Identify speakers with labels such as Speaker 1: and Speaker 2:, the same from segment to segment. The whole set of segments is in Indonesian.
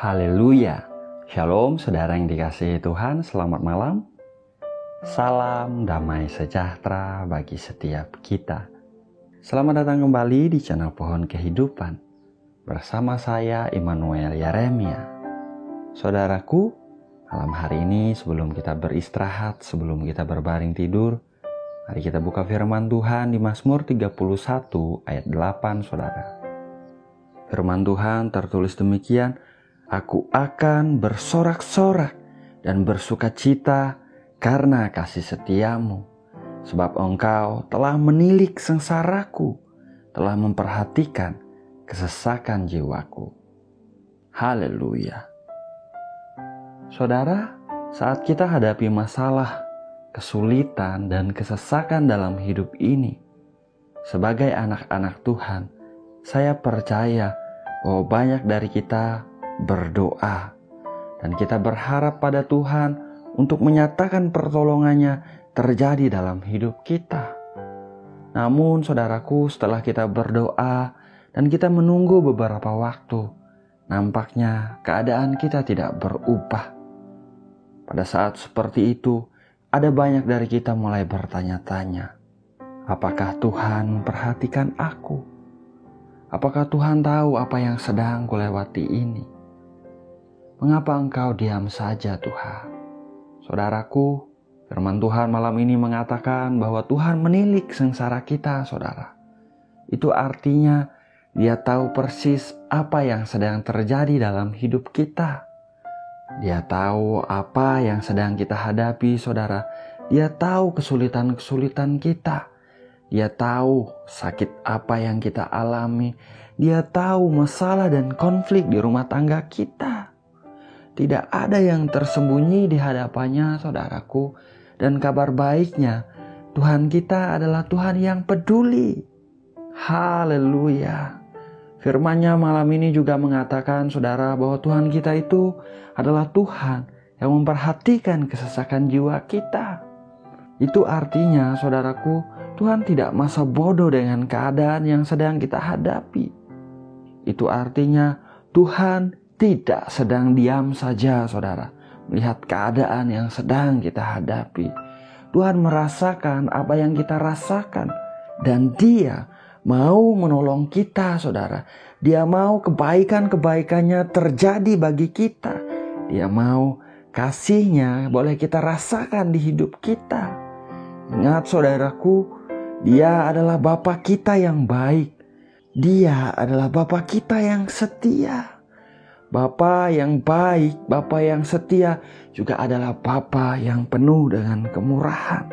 Speaker 1: Haleluya. Shalom saudara yang dikasihi Tuhan, selamat malam. Salam damai sejahtera bagi setiap kita. Selamat datang kembali di channel Pohon Kehidupan. Bersama saya Immanuel Yeremia. Saudaraku, malam hari ini sebelum kita beristirahat, sebelum kita berbaring tidur, mari kita buka firman Tuhan di Mazmur 31 ayat 8 saudara. Firman Tuhan tertulis demikian, Aku akan bersorak-sorak dan bersukacita karena kasih setiamu, sebab engkau telah menilik sengsaraku, telah memperhatikan kesesakan jiwaku. Haleluya. Saudara, saat kita hadapi masalah, kesulitan, dan kesesakan dalam hidup ini, sebagai anak-anak Tuhan, saya percaya bahwa banyak dari kita berdoa dan kita berharap pada Tuhan untuk menyatakan pertolongannya terjadi dalam hidup kita. Namun saudaraku, setelah kita berdoa dan kita menunggu beberapa waktu, nampaknya keadaan kita tidak berubah. Pada saat seperti itu, ada banyak dari kita mulai bertanya-tanya, apakah Tuhan memperhatikan aku? Apakah Tuhan tahu apa yang sedang kulewati ini? Mengapa engkau diam saja Tuhan? Saudaraku, firman Tuhan malam ini mengatakan bahwa Tuhan menilik sengsara kita, saudara. Itu artinya Dia tahu persis apa yang sedang terjadi dalam hidup kita. Dia tahu apa yang sedang kita hadapi, saudara. Dia tahu kesulitan-kesulitan kita. Dia tahu sakit apa yang kita alami. Dia tahu masalah dan konflik di rumah tangga kita. Tidak ada yang tersembunyi di hadapannya, saudaraku. Dan kabar baiknya, Tuhan kita adalah Tuhan yang peduli. Haleluya. Firman-Nya malam ini juga mengatakan, saudara, bahwa Tuhan kita itu adalah Tuhan yang memperhatikan kesesakan jiwa kita. Itu artinya, saudaraku, Tuhan tidak masa bodoh dengan keadaan yang sedang kita hadapi. Itu artinya Tuhan tidak sedang diam saja, saudara, melihat keadaan yang sedang kita hadapi. Tuhan merasakan apa yang kita rasakan dan Dia mau menolong kita, saudara. Dia mau kebaikan-kebaikannya terjadi bagi kita. Dia mau kasih-Nya boleh kita rasakan di hidup kita. Ingat saudaraku, Dia adalah Bapa kita yang baik. Dia adalah Bapa kita yang setia. Bapa yang baik, Bapa yang setia juga adalah Bapa yang penuh dengan kemurahan.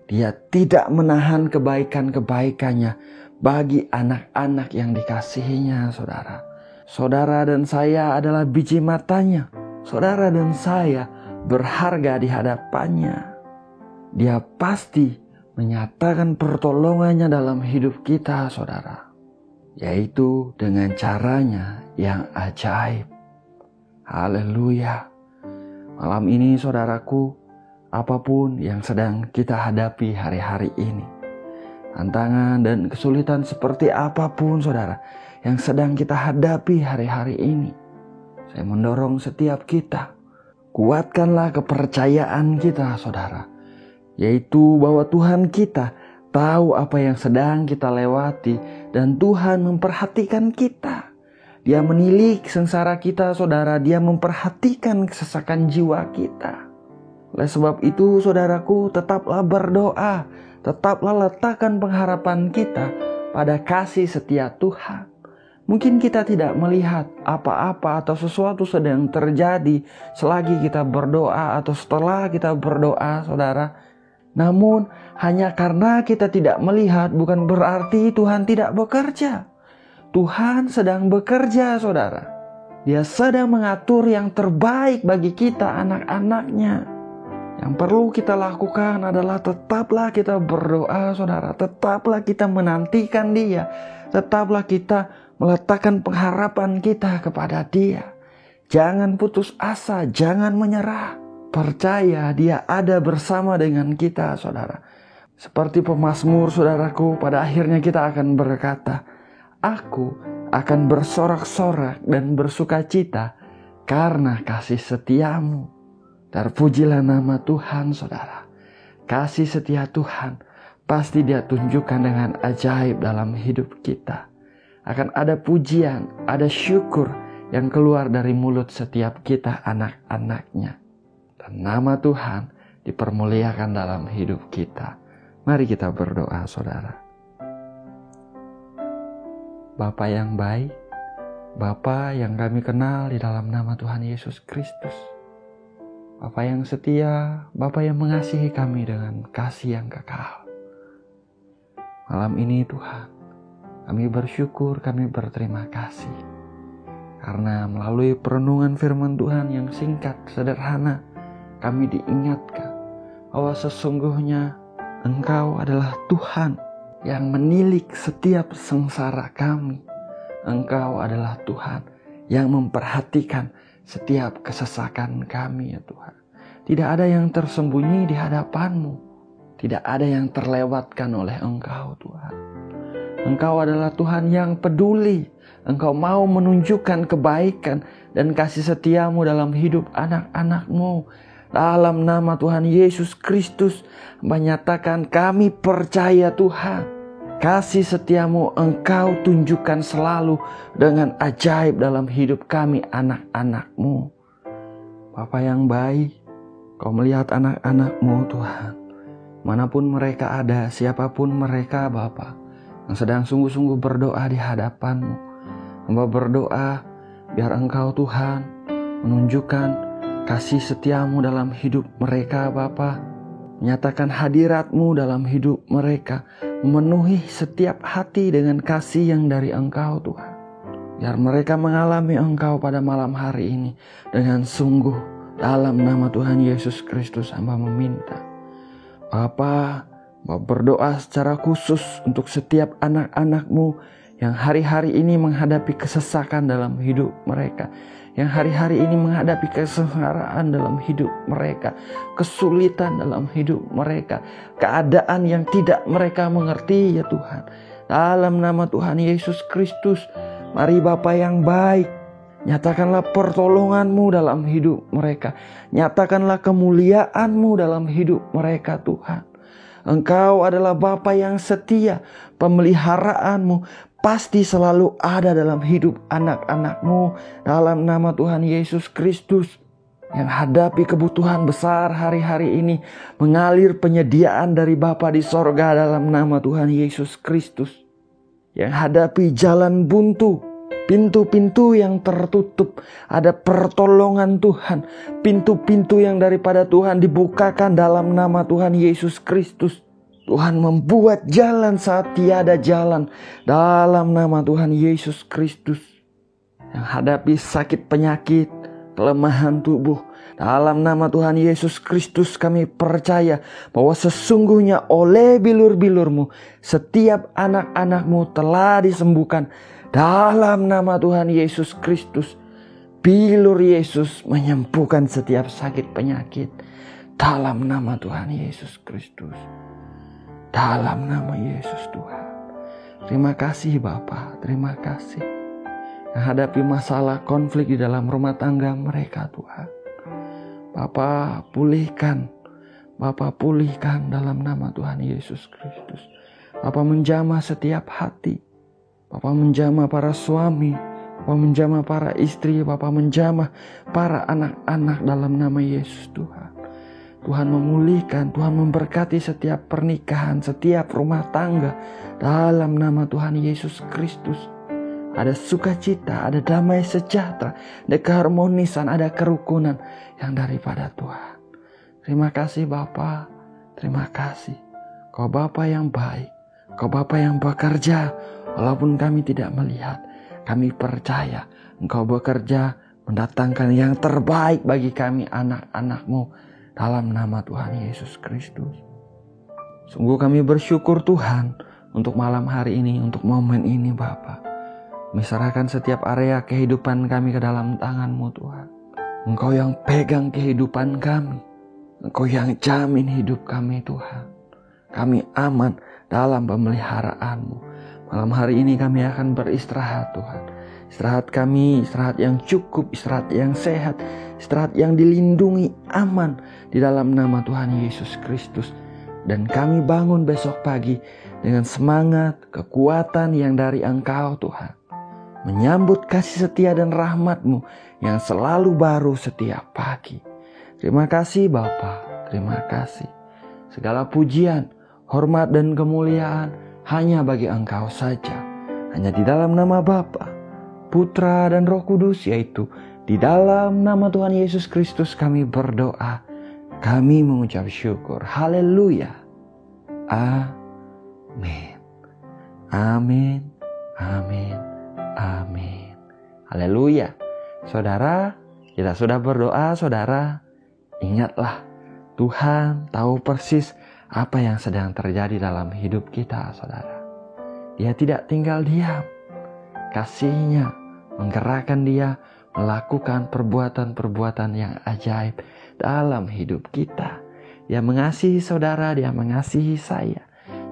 Speaker 1: Dia tidak menahan kebaikan-kebaikannya bagi anak-anak yang dikasihinya, saudara. Saudara dan saya adalah biji matanya. Saudara dan saya berharga di hadapannya. Dia pasti menyatakan pertolongannya dalam hidup kita, saudara. Yaitu dengan caranya yang ajaib. Haleluya. Malam ini saudaraku, apapun yang sedang kita hadapi hari-hari ini, tantangan dan kesulitan seperti apapun saudara yang sedang kita hadapi hari-hari ini, saya mendorong setiap kita, kuatkanlah kepercayaan kita saudara, yaitu bahwa Tuhan kita tahu apa yang sedang kita lewati dan Tuhan memperhatikan kita. Dia menilik sengsara kita, saudara. Dia memperhatikan kesesakan jiwa kita. Oleh sebab itu, saudaraku, tetaplah berdoa. Tetaplah letakkan pengharapan kita pada kasih setia Tuhan. Mungkin kita tidak melihat apa-apa atau sesuatu sedang terjadi selagi kita berdoa atau setelah kita berdoa, saudara. Namun, hanya karena kita tidak melihat bukan berarti Tuhan tidak bekerja. Tuhan sedang bekerja, saudara. Dia sedang mengatur yang terbaik bagi kita, anak-anaknya. Yang perlu kita lakukan adalah tetaplah kita berdoa, saudara. Tetaplah kita menantikan Dia. Tetaplah kita meletakkan pengharapan kita kepada Dia. Jangan putus asa, jangan menyerah. Percaya Dia ada bersama dengan kita, saudara. Seperti pemazmur, saudaraku, pada akhirnya kita akan berkata, Aku akan bersorak-sorak dan bersukacita karena kasih setiamu. Terpujilah nama Tuhan, saudara. Kasih setia Tuhan pasti Dia tunjukkan dengan ajaib dalam hidup kita. Akan ada pujian, ada syukur yang keluar dari mulut setiap kita anak-anaknya. Dan nama Tuhan dipermuliakan dalam hidup kita. Mari kita berdoa, saudara. Bapa yang baik, Bapa yang kami kenal di dalam nama Tuhan Yesus Kristus. Bapa yang setia, Bapa yang mengasihi kami dengan kasih yang kekal. Malam ini Tuhan, kami bersyukur, kami berterima kasih. Karena melalui perenungan firman Tuhan yang singkat, sederhana, kami diingatkan bahwa sesungguhnya Engkau adalah Tuhan yang menilik setiap sengsara kami. Engkau adalah Tuhan yang memperhatikan setiap kesesakan kami, ya Tuhan. Tidak ada yang tersembunyi di hadapan-Mu. Tidak ada yang terlewatkan oleh Engkau, Tuhan. Engkau adalah Tuhan yang peduli. Engkau mau menunjukkan kebaikan dan kasih setia-Mu dalam hidup anak-anak-Mu. Dalam nama Tuhan Yesus Kristus, menyatakan kami percaya Tuhan. Kasih setiamu Engkau tunjukkan selalu dengan ajaib dalam hidup kami anak-anak-Mu. Bapa yang baik, Kau melihat anak-anak-Mu Tuhan. Manapun mereka ada, siapapun mereka Bapa, yang sedang sungguh-sungguh berdoa di hadapan-Mu. Hamba berdoa biar Engkau Tuhan menunjukkan kasih setiamu dalam hidup mereka Bapa. Menyatakan hadirat-Mu dalam hidup mereka. Memenuhi setiap hati dengan kasih yang dari Engkau Tuhan. Biar mereka mengalami Engkau pada malam hari ini dengan sungguh. Dalam nama Tuhan Yesus Kristus hamba meminta. Bapa, berdoa secara khusus untuk setiap anak-anak-Mu yang hari-hari ini menghadapi kesesakan dalam hidup mereka. Yang hari-hari ini menghadapi kesengsaraan dalam hidup mereka. Kesulitan dalam hidup mereka. Keadaan yang tidak mereka mengerti ya Tuhan. Dalam nama Tuhan Yesus Kristus. Mari Bapa yang baik. Nyatakanlah pertolongan-Mu dalam hidup mereka. Nyatakanlah kemuliaan-Mu dalam hidup mereka Tuhan. Engkau adalah Bapa yang setia. Pemeliharaan-Mu pasti selalu ada dalam hidup anak-anak-Mu. Dalam nama Tuhan Yesus Kristus. Yang hadapi kebutuhan besar hari-hari ini. Mengalir penyediaan dari Bapa di sorga dalam nama Tuhan Yesus Kristus. Yang hadapi jalan buntu. Pintu-pintu yang tertutup. Ada pertolongan Tuhan. Pintu-pintu yang daripada Tuhan dibukakan dalam nama Tuhan Yesus Kristus. Tuhan membuat jalan saat tiada jalan. Dalam nama Tuhan Yesus Kristus. Yang hadapi sakit penyakit, kelemahan tubuh. Dalam nama Tuhan Yesus Kristus kami percaya bahwa sesungguhnya oleh bilur-bilur-Mu setiap anak-anak-Mu telah disembuhkan. Dalam nama Tuhan Yesus Kristus. Bilur Yesus menyembuhkan setiap sakit penyakit. Dalam nama Tuhan Yesus Kristus. Dalam nama Yesus Tuhan. Terima kasih Bapa, terima kasih. Yang hadapi masalah konflik di dalam rumah tangga mereka Tuhan. Bapa pulihkan. Bapa pulihkan dalam nama Tuhan Yesus Kristus. Bapa menjamah setiap hati. Bapa menjamah para suami. Bapa menjamah para istri. Bapa menjamah para anak-anak dalam nama Yesus Tuhan. Tuhan memulihkan, Tuhan memberkati setiap pernikahan, setiap rumah tangga. Dalam nama Tuhan Yesus Kristus. Ada sukacita, ada damai sejahtera, ada keharmonisan, ada kerukunan yang daripada Tuhan. Terima kasih Bapa, terima kasih. Kau Bapa yang baik, Kau Bapa yang bekerja, walaupun kami tidak melihat. Kami percaya Engkau bekerja mendatangkan yang terbaik bagi kami anak-anak-Mu. Dalam nama Tuhan Yesus Kristus. Sungguh kami bersyukur Tuhan untuk malam hari ini, untuk momen ini Bapa. Menyerahkan setiap area kehidupan kami ke dalam tangan-Mu Tuhan. Engkau yang pegang kehidupan kami. Engkau yang jamin hidup kami Tuhan. Kami aman dalam pemeliharaan-Mu. Malam hari ini kami akan beristirahat Tuhan. Istirahat kami, istirahat yang cukup, istirahat yang sehat, istirahat yang dilindungi, aman di dalam nama Tuhan Yesus Kristus. Dan kami bangun besok pagi dengan semangat, kekuatan yang dari Engkau Tuhan. Menyambut kasih setia dan rahmat-Mu yang selalu baru setiap pagi. Terima kasih Bapa, terima kasih. Segala pujian, hormat dan kemuliaan hanya bagi Engkau saja. Hanya di dalam nama Bapa, Putra dan Roh Kudus, yaitu di dalam nama Tuhan Yesus Kristus kami berdoa. Kami mengucap syukur. Haleluya. Amin. Amin. Amin. Amin. Haleluya. Saudara, kita sudah berdoa, saudara. Ingatlah, Tuhan tahu persis apa yang sedang terjadi dalam hidup kita, saudara. Dia tidak tinggal diam. Kasih-Nya menggerakkan dia melakukan perbuatan-perbuatan yang ajaib dalam hidup kita. Dia mengasihi saudara, dia mengasihi saya.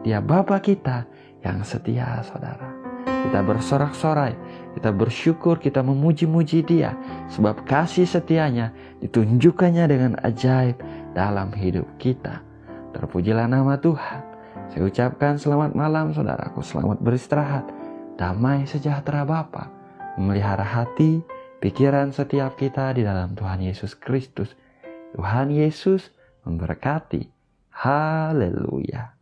Speaker 1: Dia Bapa kita yang setia, saudara. Kita bersorak-sorai, kita bersyukur, kita memuji-muji Dia, sebab kasih setianya ditunjukkannya dengan ajaib dalam hidup kita. Terpujilah nama Tuhan. Saya ucapkan selamat malam saudaraku, selamat beristirahat. Damai sejahtera Bapa memelihara hati, pikiran setiap kita di dalam Tuhan Yesus Kristus. Tuhan Yesus memberkati. Haleluya.